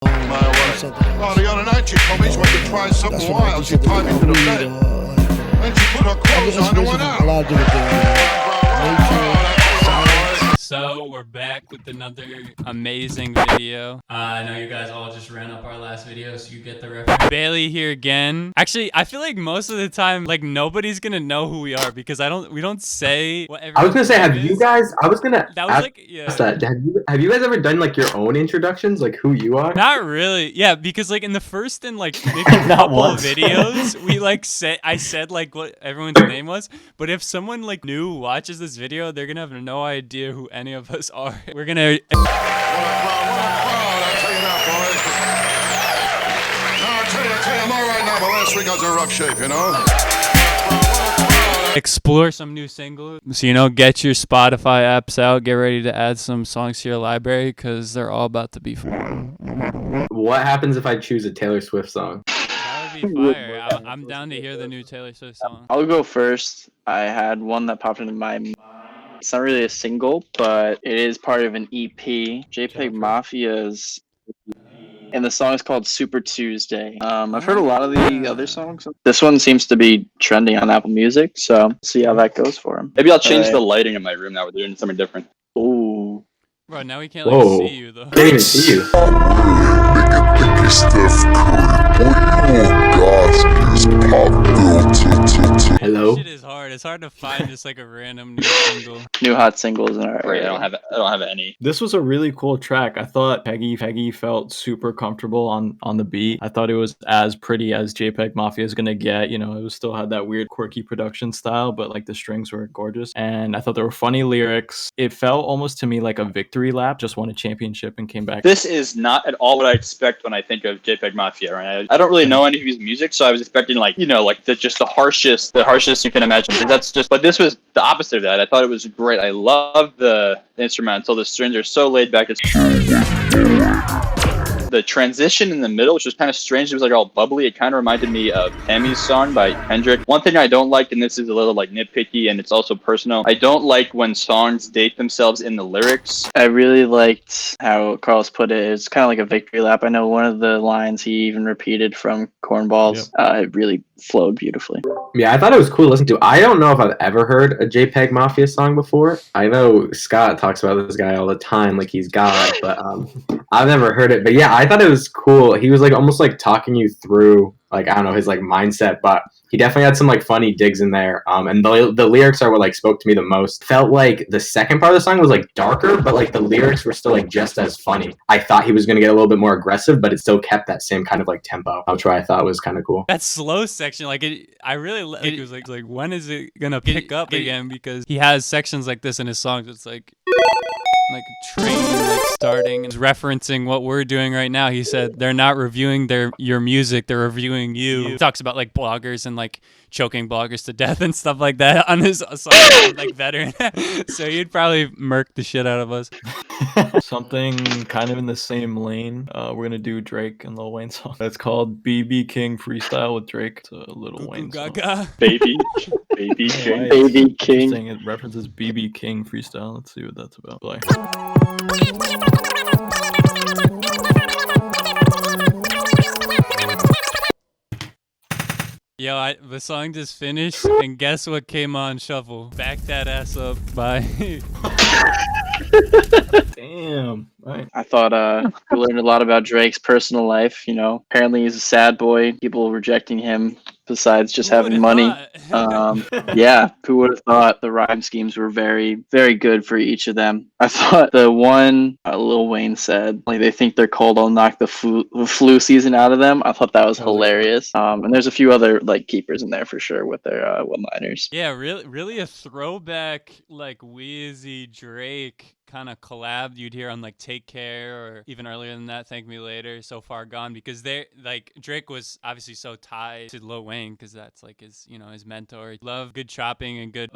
Oh, the other night she told me she wanted to try something wild. She climbed into the bed. Then she put her clothes on and went out. A lot of different things. Nature. So we're back with another amazing video. I know you guys all just ran up our last video, so you get the reference. Bailey here again. Actually, I feel like most of the time, like nobody's gonna know who we are because we don't say what everyone. I was gonna say, have you guys? I was gonna. That was like, yeah. That. Have you guys ever done like your own introductions, like who you are? Not really. Yeah, because like in the first and like maybe a couple of videos, we like I said like what everyone's name was. But if someone like new watches this video, they're gonna have no idea who any of us are. We're gonna. What a crowd, I'll tell you that, boys. No, I'll tell you, I'm all right now, but last week I was in rough shape, you know? Explore some new singles. So, you know, get your Spotify apps out. Get ready to add some songs to your library because they're all about to be fun. What happens if I choose a Taylor Swift song? That would be fire. I'm down to hear the new Taylor Swift song. I'll go first. I had one that popped into my mind. It's not really a single, but it is part of an EP. JPEG Mafia's, and the song is called Super Tuesday. I've heard a lot of the other songs. This one seems to be trending on Apple Music, so see how that goes for him. Maybe I'll change the lighting in my room now. We're doing something different. Ooh. Bro, now we can't like see you though. Can't even see you. Hello. Shit is hard. It's hard to find just like a random new single. New hot singles in our Right, area. I don't have any. This was a really cool track. I thought Peggy felt super comfortable on the beat. I thought it was as pretty as JPEG Mafia is gonna get. You know, it was still had that weird quirky production style, but like the strings were gorgeous. And I thought there were funny lyrics. It felt almost to me like a victory lap. Just won a championship and came back. This is not at all what I expect when I think of JPEG Mafia. Right? I don't really know any of his music, so I was expecting like just the harshest you can imagine. But this was the opposite of that. I thought it was great. I love the instrumental. The strings are so laid back. The transition in the middle, which was kind of strange, it was like all bubbly. It kind of reminded me of Tammy's song by Kendrick. One thing I don't like, and this is a little like nitpicky and it's also personal, I don't like when songs date themselves in the lyrics. I really liked how Carlos put it. It's kind of like a victory lap. I know one of the lines he even repeated from Cornballs. It really flowed beautifully. Yeah, I thought it was cool to listen to. I don't know if I've ever heard a JPEG Mafia song before. I know Scott talks about this guy all the time, like he's God, but I've never heard it. But yeah, I thought it was cool. He was like almost like talking you through, like, I don't know, his like mindset, but he definitely had some like funny digs in there. And the lyrics are what like spoke to me the most. Felt like the second part of the song was like darker, but like the lyrics were still like just as funny. I thought he was gonna get a little bit more aggressive, but it still kept that same kind of like tempo, which I thought was kind of cool. That slow section, like I really like. It was like when is it gonna pick up again? Because he has sections like this in his songs. It's like a train like starting and referencing what we're doing right now. He said they're not reviewing your music, they're reviewing you. He talks about like bloggers and like choking bloggers to death and stuff like that on his song, like veteran. So he'd probably murk the shit out of us. Something kind of in the same lane. We're gonna do Drake and Lil Wayne song. It's called BB King Freestyle with Drake. It's a Lil Wayne song. Baby King. Baby King. Saying it references BB King Freestyle. Let's see what that's about. Play. Yo, the song just finished, and guess what came on shuffle? Back That Ass Up by... Damn. Right. I thought we learned a lot about Drake's personal life. You know, apparently he's a sad boy. People rejecting him besides just having money. Yeah, who would have thought? The rhyme schemes were very, very good for each of them. I thought the one Lil Wayne said, like, they think they're cold, I'll knock the flu season out of them. I thought that was hilarious. And there's a few other like keepers in there for sure with their one-liners. Yeah, really a throwback like Wheezy Drake kind of collab you'd hear on like Take Care, or even earlier than that, Thank Me Later, So Far Gone, because they like Drake was obviously so tied to Lil Wayne because that's like his his mentor. Love good chopping and good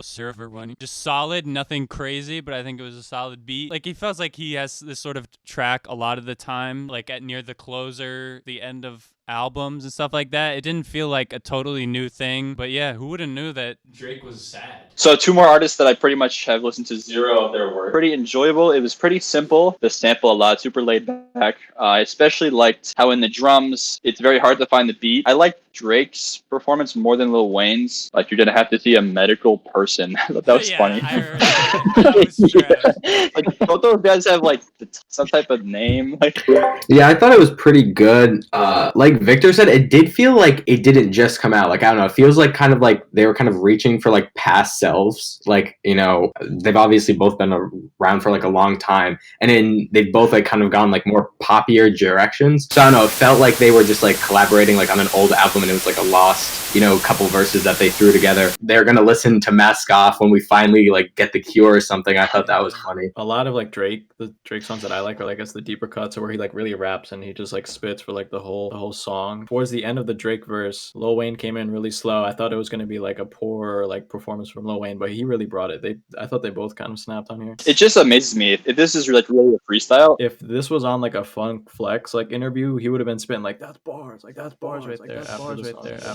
server one, just solid, nothing crazy, but I think it was a solid beat. Like he feels like he has this sort of track a lot of the time, like at near the closer, the end of albums and stuff like that. It didn't feel like a totally new thing. But yeah, who would have knew that Drake was sad? So 2 more artists that I pretty much have listened to 0 of their work. Pretty enjoyable. It was pretty simple. The sample a lot, super laid back. I especially liked how in the drums, it's very hard to find the beat. I liked Drake's performance more than Lil Wayne's. Like, you're gonna have to see a medical person. That was funny. I heard that was trash. Like, both those guys have like some type of name. Like, Yeah, I thought it was pretty good. Like Victor said, it did feel like it didn't just come out. Like, I don't know, it feels like kind of like they were kind of reaching for like past selves. Like, you know, they've obviously both been around for like a long time, and then they've both like kind of gone like more poppier directions. So I don't know, it felt like they were just like collaborating like on an old album, and it was like a lost, you know, couple verses that they threw together. They're gonna listen to Mask Off when we finally like get The Cure or something. I thought that was funny. A lot of like the Drake songs that I like are like, I guess, the deeper cuts, or where he like really raps and he just like spits for like the whole song. Towards the end of the Drake verse, Lil Wayne came in really slow. I thought it was gonna be like a poor like performance from Lil Wayne, but he really brought it. I thought they both kind of snapped on here. it just amazes me if this is like really a freestyle. If this was on like a Funk Flex like interview, he would have been spitting like, that's bars right there.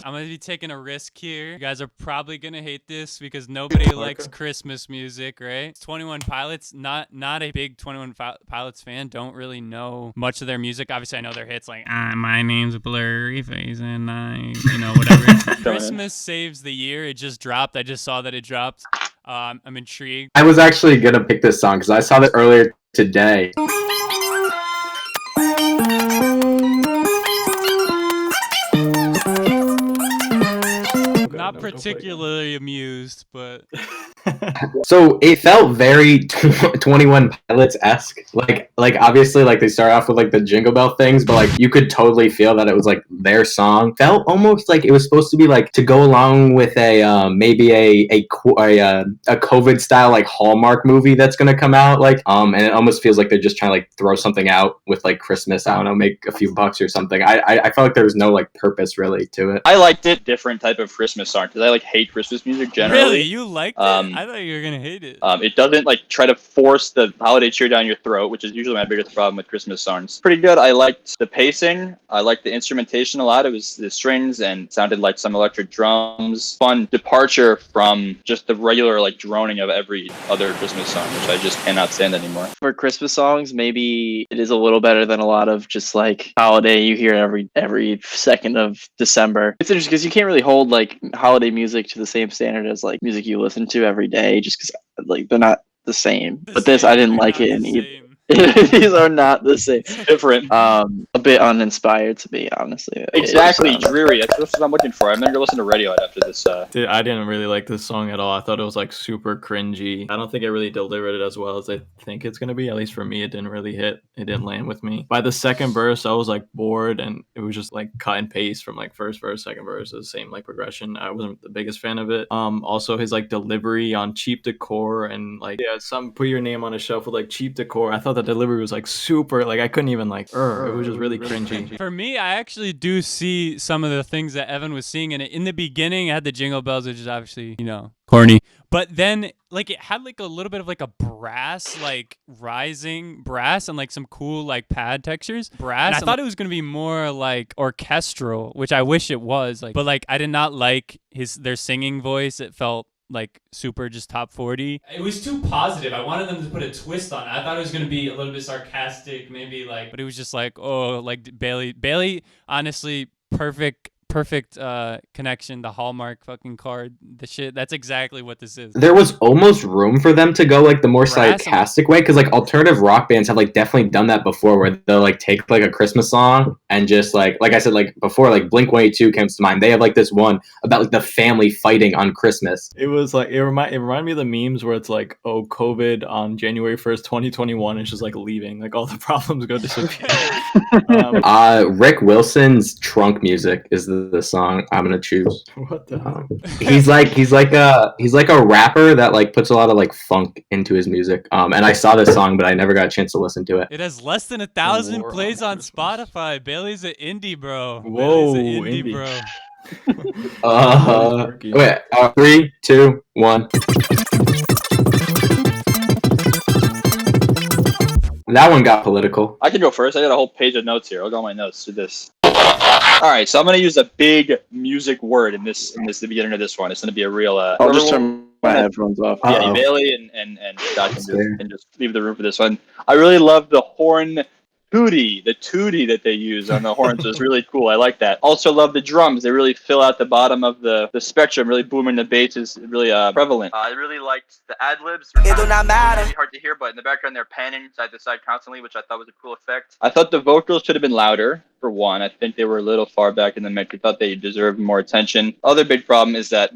I'm gonna be taking a risk here. You guys are probably gonna hate this because nobody likes Christmas music, right? 21 Pilots, not a big 21 Pilots fan. Don't really know much of their music. Obviously, I know their hits like "My Name's Blurry Face" and whatever. Christmas Saves the Year. It just dropped. I just saw that it dropped. I'm intrigued. I was actually gonna pick this song because I saw it earlier today. Not particularly amused, but So it felt very 21 Pilots-esque. Like obviously like they start off with like the Jingle Bell things, but like you could totally feel that it was like their song. Felt almost like it was supposed to be like to go along with a maybe a COVID style like Hallmark movie that's gonna come out, like and it almost feels like they're just trying to like throw something out with like Christmas, I don't know, make a few bucks or something. I felt like there was no like purpose really to it. I liked it. Different type of Christmas song because I like hate Christmas music generally. really, you liked it? I thought you were gonna hate it. It doesn't like try to force the holiday cheer down your throat, which is usually my biggest problem with Christmas songs. Pretty good. I liked the pacing. I liked the instrumentation a lot. It was the strings and sounded like some electric drums. Fun departure from just the regular like droning of every other Christmas song, which I just cannot stand anymore. For Christmas songs, maybe it is a little better than a lot of just like holiday you hear every second of December. It's interesting because you can't really hold like holiday music to the same standard as like music you listen to every day, just because like they're not the same. But this, I didn't like it in either. These are not the same. Different. A bit uninspired to me, honestly. Exactly, dreary. That's what I'm looking for. I'm gonna go listen to Radiohead after this. Dude, I didn't really like this song at all. I thought it was like super cringy. I don't think it really delivered it as well as I think it's gonna be. At least for me, it didn't really hit. It didn't land with me. By the second verse, I was like bored, and it was just like cut and paste from like first verse, second verse, the same like progression. I wasn't the biggest fan of it. Also his like delivery on cheap decor and like some put your name on a shelf with like cheap decor. I thought the delivery was like super, like I couldn't even like. It was just really cringy. For me, I actually do see some of the things that Evan was seeing in it. In the beginning, it had the Jingle Bells, which is obviously, you know, corny. But then, like, it had like a little bit of like a brass, like rising brass and like some cool like pad textures. Brass. And I thought it was gonna be more like orchestral, which I wish it was. Like, but like I did not like their singing voice. It felt like super just top 40. It was too positive. I wanted them to put a twist on it. I thought it was going to be a little bit sarcastic, maybe like, but it was just like, oh, like Bailey, honestly, perfect connection, the Hallmark fucking card, the shit. That's exactly what this is. There was almost room for them to go like the more sarcastic way, because like alternative rock bands have like definitely done that before, where they'll like take like a Christmas song and just like I said like before, like Blink-182 comes to mind. They have like this one about like the family fighting on Christmas. It was like it reminded me of the memes where it's like, oh, COVID on January 1st, 2021, it's just like leaving, like all the problems go disappear. Rick Wilson's Trunk Music is the song I'm gonna choose. What the hell? He's like a rapper that like puts a lot of like funk into his music. And I saw this song, but I never got a chance to listen to it. It has less than 1,000 plays on Spotify. Bailey's an indie bro. Whoa, Bailey's an indie bro. Wait, 3, 2, 1. That one got political. I can go first. I got a whole page of notes here. I'll go on my notes to this. All right, so I'm gonna use a big music word in the beginning of this one. It's gonna be a real. I'll just turn my headphones off. Yeah, Uh-oh. Bailey and Scott can just leave the room for this one. I really love the horn cudi, the tootie that they use on the horns is really cool. I like that. Also love the drums. They really fill out the bottom of the spectrum, really booming. The bass is really prevalent. I really liked the ad-libs. It do not matter. Really hard to hear, but in the background they're panning side to side constantly, which I thought was a cool effect. I thought the vocals should have been louder. For one, I think they were a little far back in the mix. I thought they deserved more attention. Other big problem is that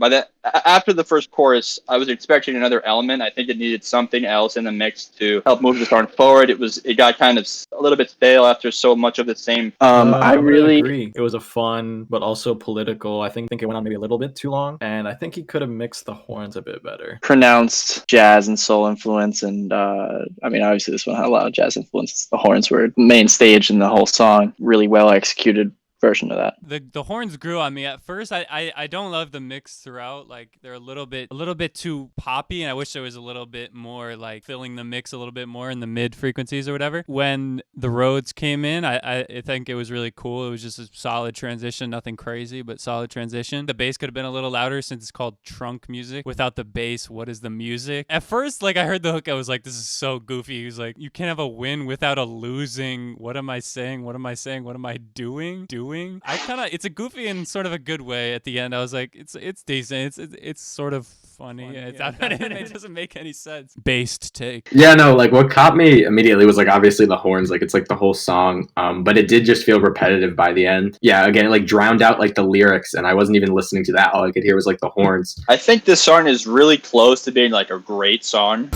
after the first chorus, I was expecting another element. I think it needed something else in the mix to help move the song forward. It got kind of a little bit stale after so much of the same. I really agree. It was a fun but also political. I think it went on maybe a little bit too long, and I think he could have mixed the horns a bit better. Pronounced jazz and soul influence, and I mean, obviously this one had a lot of jazz influence. The horns were main stage in the whole song. Really well executed version of that. The horns grew on me at first. I don't love the mix throughout. Like they're a little bit too poppy, and I wish there was a little bit more like filling the mix a little bit more in the mid frequencies or whatever. When the Rhodes came in, I think it was really cool. It was just a solid transition, nothing crazy, but solid transition. The bass could have been a little louder since it's called trunk music. Without the bass, what is the music? At first, like I heard the hook, I was like, this is so goofy. He was like, you can't have a win without a losing. What am I saying? What am I saying? What am I doing? It's a goofy in sort of a good way at the end. I was like, it's decent. It's sort of funny. It doesn't make any sense. Based take. Yeah, no, like what caught me immediately was like obviously the horns, like it's like the whole song. But it did just feel repetitive by the end. Yeah, again, it like drowned out like the lyrics, and I wasn't even listening to that. All I could hear was like the horns. I think this song is really close to being like a great song.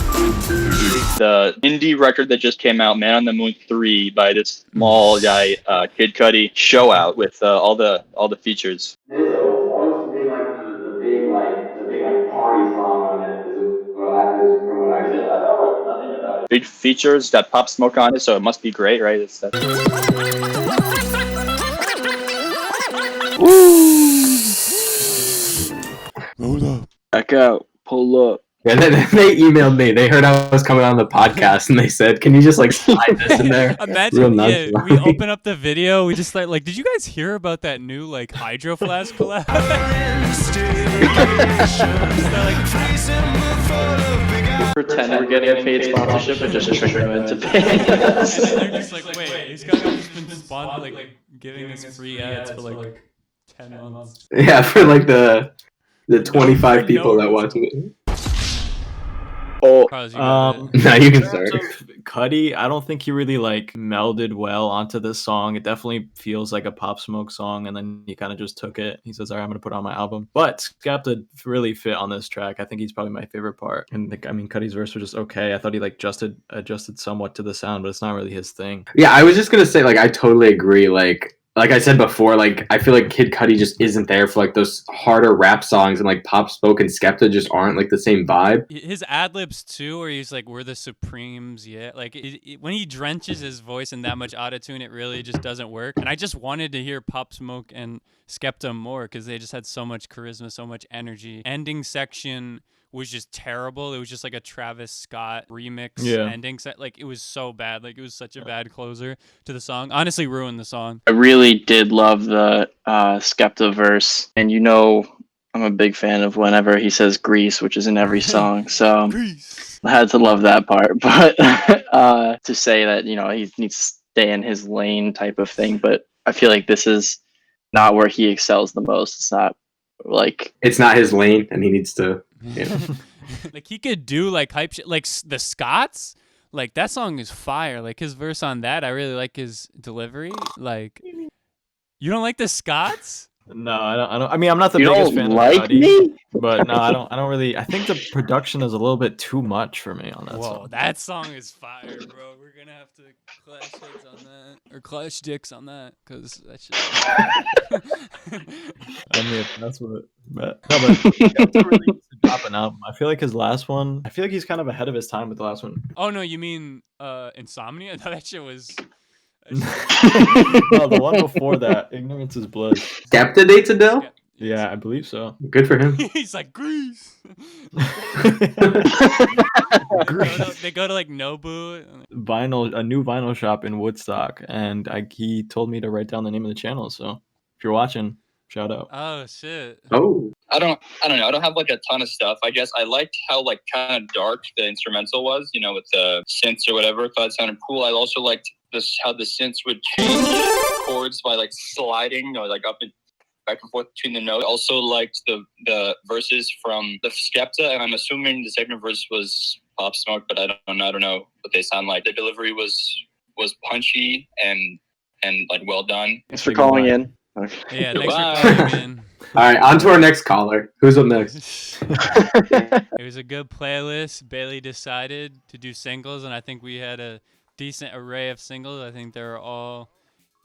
The indie record that just came out, Man on the Moon 3 by this small guy, Kid Cudi, show out with all the features. This supposed to be like the big party song on it, from what I said. I thought nothing about it. Big features, got Pop Smoke on it, so it must be great, right? Hold up. Back out, pull up. Yeah, they emailed me. They heard I was coming on the podcast, and they said, "Can you just like slide this in there?" Imagine, we open up the video, we just start like, did you guys hear about that new like Hydro Flask collab? Pretend we're getting paid sponsorship and just trick them into paying us. They're just like, wait, these guys have just been giving us free ads for like 10 months. Yeah, for like the 25 people that watch it. Oh, No, you can start. Cudi, I don't think he really like melded well onto this song. It definitely feels like a Pop Smoke song, and then he kind of just took it. He says, "All right, I'm gonna put it on my album." But Skepta really fit on this track. I think he's probably my favorite part. And Cudi's verse was just okay. I thought he like adjusted somewhat to the sound, but it's not really his thing. Yeah, I was just gonna say like I totally agree. Like I said before, like I feel like Kid Cudi just isn't there for like those harder rap songs, and like Pop Smoke and Skepta just aren't like the same vibe. His ad libs too, where he's like, "We're the Supremes," yeah. Like when he drenches his voice in that much autotune, it really just doesn't work. And I just wanted to hear Pop Smoke and Skepta more because they just had so much charisma, so much energy. Ending section was just terrible. It was just like a Travis Scott remix ending set. Like it was so bad. Like it was such a bad closer to the song. Honestly, ruined the song. I really did love the Skepta verse, and you know I'm a big fan of whenever he says Grease, which is in every song. So I had to love that part. But to say that, you know, he needs to stay in his lane type of thing. But I feel like this is not where he excels the most. It's not like it's not his lane, and he needs to. You know. Like he could do like hype shit, like the Scots. Like that song is fire. Like his verse on that, I really like his delivery. Like, you don't like the Scots? No, I don't. I mean, I'm not the you biggest don't fan like of Cudi, me? but no, I don't really. I think the production is a little bit too much for me on that Whoa, song. that song is fire, bro. We're gonna have to clash heads on that, or clash dicks on that, cause that shit. I mean, that's what. But Skepta really needs to drop an album. I feel like his last one. I feel like he's kind of ahead of his time with the last one. Oh no, you mean Insomnia? No, that shit was. No, the one before that, Ignorance is Blood. Skepta dates Adele? Yeah, I believe so. Good for him. He's like Grease. They go to like Nobu. Vinyl, a new vinyl shop in Woodstock, and he told me to write down the name of the channel. So if you're watching, shout out. Oh shit. Oh, I don't know. I don't have like a ton of stuff. I guess I liked how like kind of dark the instrumental was, you know, with the synths or whatever. I thought it sounded cool. I also liked this how the synths would change chords by like sliding or like up and back and forth between the notes. Also liked the verses from the Skepta, and I'm assuming the second verse was Pop Smoke, but I don't know what they sound like. The delivery was punchy and like well done. Thanks for calling in. Yeah, thanks Goodbye. for calling in. all right. On to our next caller. Who's up next? It was a good playlist. Bailey decided to do singles, and I think we had a decent array of singles. I think they were all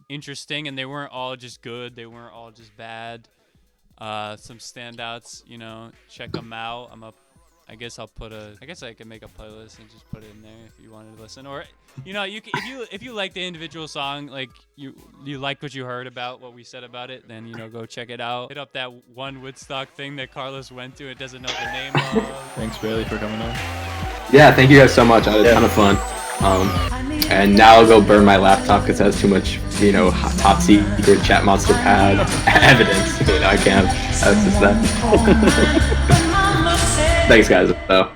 interesting, and they weren't all just good. They weren't all just bad. Some standouts, you know, check them out. I guess I can make a playlist and just put it in there if you wanted to listen. Or, you know, if you like the individual song, like you liked what you heard about what we said about it, then, you know, go check it out. Hit up that one Woodstock thing that Carlos went to. It doesn't know the name of. Thanks, Bailey, for coming on. Yeah, thank you guys so much. I had a ton of fun. And now I'll go burn my laptop because it has too much, you know, top secret chat monster pad evidence. You know, I can't. That's just that. Thanks, guys. Though.